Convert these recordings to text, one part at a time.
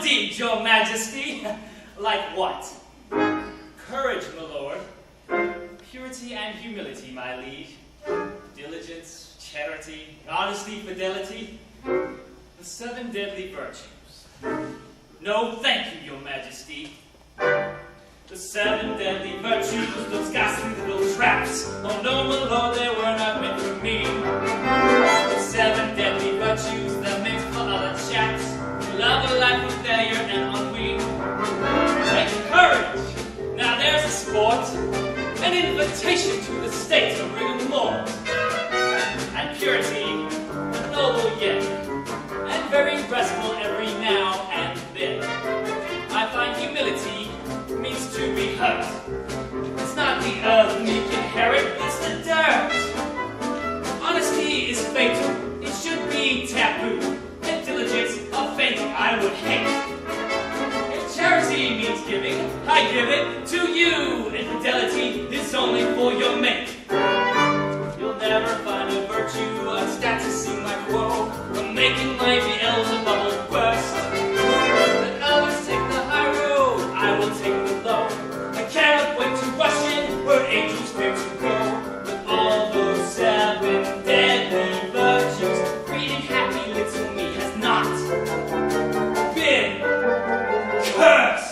indeed, your majesty. Like what? Courage, my lord. Purity and humility, my liege. Diligence, charity, honesty, fidelity. The 7 deadly virtues. No, thank you, your majesty. The 7 deadly virtues, those ghastly little traps. Oh no, my lord, they were not meant for me. The 7 deadly virtues, they're meant for other chaps who love a life of failure and ennui. Take courage. Now there's a sport. An invitation to the state of rigor mortis. And purity, a noble yet, and very restful every now and then. I find humility means to be hurt. It's not the earth meek inherit, it's the dirt. Honesty is fatal, it should be taboo. And diligence, a faith I would hate. If charity means giving, I give it to you. Infidelity is only for your mate. You'll never find a virtue, a statusing like woe, from making life the Beelzebub worst. Let others take the high road, I will take the low. I cannot wait to rush in where angels fear to go. With all those 7 deadly virtues, free and happy little me has not been cursed.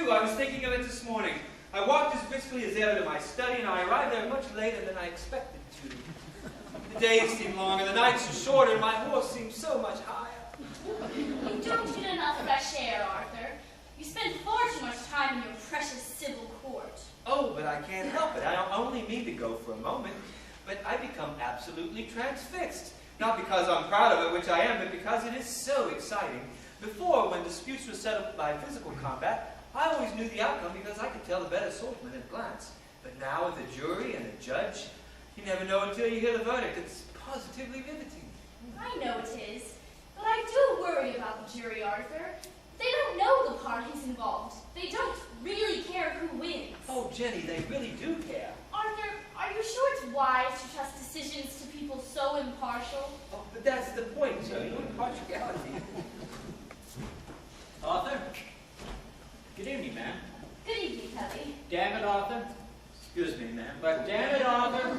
I was thinking of it this morning. I walked as briskly as ever to my study, and I arrived there much later than I expected to. The days seemed longer, the nights were shorter, and my horse seemed so much higher. You don't get enough fresh air, Arthur. You spend far too much time in your precious civil court. Oh, but I can't help it. I don't only mean to go for a moment, but I become absolutely transfixed. Not because I'm proud of it, which I am, but because it is so exciting. Before, when disputes were settled by physical combat, I always knew the outcome because I could tell the better swordsman at a glance. But now with a jury and a judge, you never know until you hear the verdict. It's positively riveting. I know it is, but I do worry about the jury, Arthur. They don't know the parties involved. They don't really care who wins. Oh, Jenny, they really do care. Arthur, are you sure it's wise to trust decisions to people so impartial? Oh, but that's the point, sir. No impartiality. Arthur? Good evening, ma'am. Good evening, Kelly. Damn it, Arthur. Excuse me, ma'am, but damn it, Arthur.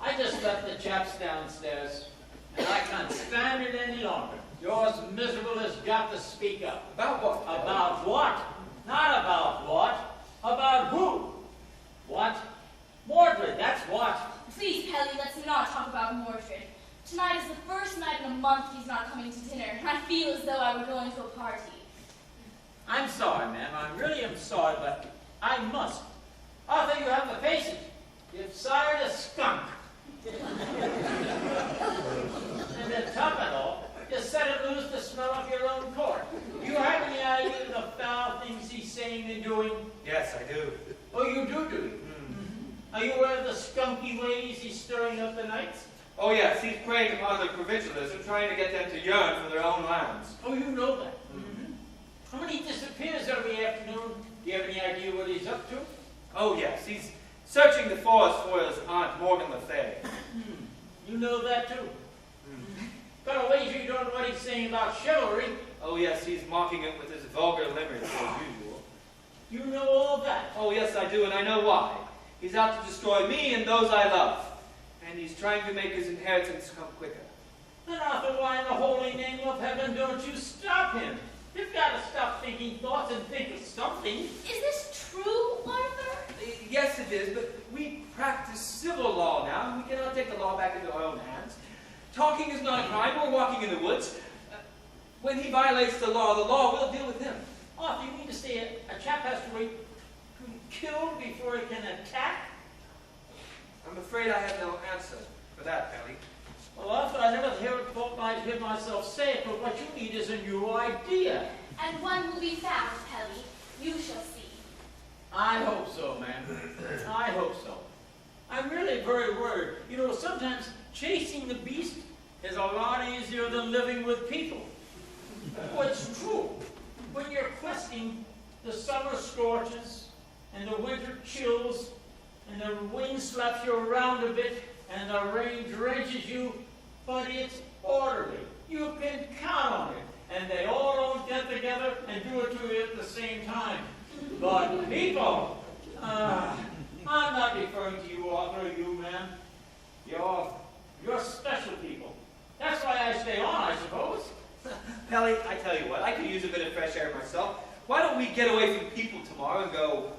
I just left the chaps downstairs, and I can't stand it any longer. You're as miserable as got to speak up. About what? About what? Not about what. About who? What? Mordred, that's what. Please, Kelly, let's not talk about Mordred. Tonight is the first night in a month he's not coming to dinner, and I feel as though I were going to a party. I'm sorry, ma'am. I really am sorry, but I must. Arthur, you have to face it. You've sired a skunk. And the top of it all, you set it loose to smell of your own court. Do you have any idea of the foul things he's saying and doing? Yes, I do. Oh, you do, do you? Are you aware of the skunky ways he's stirring up the knights? Oh, yes, he's preying upon the provincialism, trying to get them to yearn for their own lands. Oh, you know that? How many disappears every afternoon? Do you have any idea what he's up to? Oh, yes, he's searching the forest for his aunt, Morgan Le Fay. You know that, too? Got a wager you don't know what he's saying about chivalry. Oh, yes, he's mocking it with his vulgar limericks, as usual. You know all that? Oh, yes, I do, and I know why. He's out to destroy me and those I love. And he's trying to make his inheritance come quicker. Then, Arthur, why in the holy name of heaven don't you stop him? You've got to stop thinking thoughts and think of something. Is this true, Arthur? Yes, it is, but we practice civil law now, and we cannot take the law back into our own hands. Talking is not a crime. We're walking in the woods. When he violates the law will deal with him. Arthur, you mean to say a chap has to wait to be killed before he can attack? I'm afraid I have no answer for that, Kelly. Well, Arthur, I never thought I'd hear myself say it, but what you need is a new idea. And one will be found, Kelly. You shall see. I hope so, ma'am. I hope so. I'm really very worried. You know, sometimes chasing the beast is a lot easier than living with people. Oh, it's true. When you're questing, the summer scorches, and the winter chills, and the wind slaps you around a bit, and the rain drenches you, but it's orderly. You can count on it. And they all don't get together and do it to you at the same time. But people, I'm not referring to you, Arthur, you man. You're special people. That's why I stay on, I suppose. Pelly, I tell you what, I could use a bit of fresh air myself. Why don't we get away from people tomorrow and go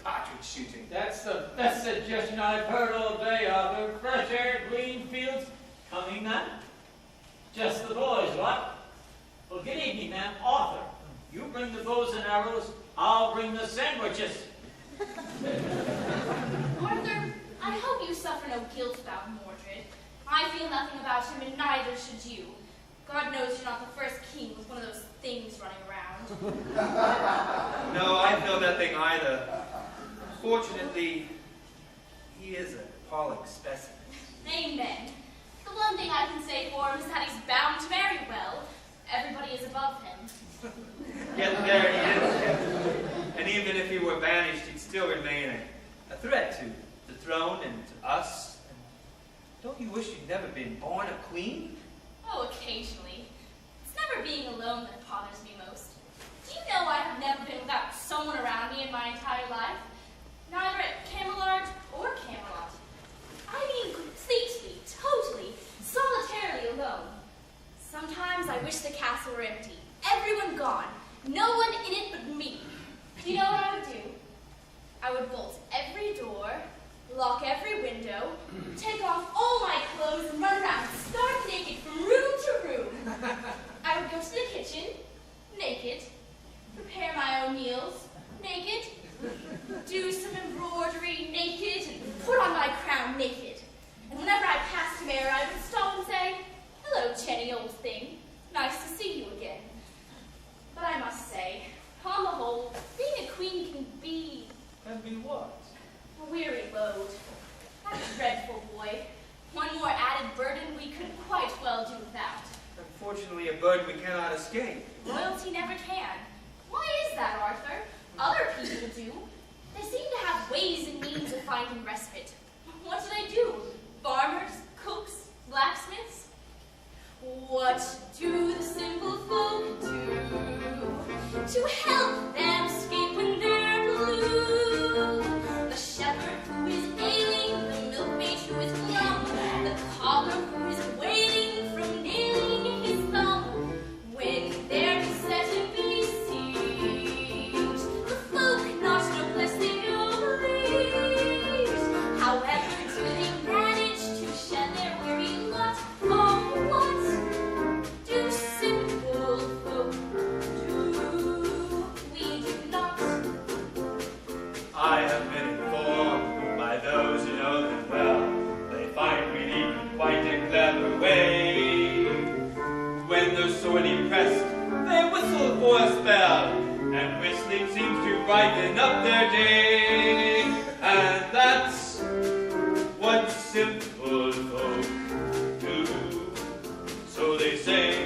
partridge shooting? That's the best suggestion I've heard all day, Arthur. Fresh air, green fields, coming then? Just the boys, what? Well, good evening, ma'am. Arthur, you bring the bows and arrows, I'll bring the sandwiches. Arthur, I hope you suffer no guilt about Mordred. I feel nothing about him, and neither should you. God knows you're not the first king with one of those things running around. No, I feel nothing either. Fortunately, he is an appalling specimen. Amen. The one thing I can say for him is that he's bound to marry well. Everybody is above him. Yet there he is, yet. And even if he were banished, he'd still remain a threat to the throne and to us. And don't you wish you'd never been born a queen? Oh, occasionally. It's never being alone that bothers me most. Do you know I have never been without someone around me in my entire life? Neither at Camelot or Camelot. I mean completely, totally, solitarily alone. Sometimes I wish the castle were empty, everyone gone, no one in it but me. Do you know what I would do? I would bolt every door, lock every window, take off all my clothes and run around stark naked from room to room. I would go to the kitchen, naked, prepare my own meals, naked, do some embroidery naked, and put on my crown naked. And whenever I passed Tamara, I would stop and say, "Hello, Jenny, old thing. Nice to see you again." But I must say, on the whole, being a queen can be... And be what? a weary load. That dreadful boy. One more added burden we could quite well do without. Unfortunately, a burden we cannot escape. Royalty never can. Why is that, Arthur? Other people do. They seem to have ways and means of finding respite. What do they do? Farmers, cooks, blacksmiths? What do the simple folk do to help them escape when they're blue? The shepherd who is ailing, the milkmaid who is glum, the cobbler who is wailing from nailing his thumb. When they're beset and besieged, the folk not noblessly obliged. However do they manage to shed their weary lot? Oh, what do simple folk do? We do not. I have been informed by those who know them well. They find relief in quite a clever way. When they're sorely pressed, they whistle for a spell, and whistling seems to brighten up their day. And that's what simple folk do. So they say,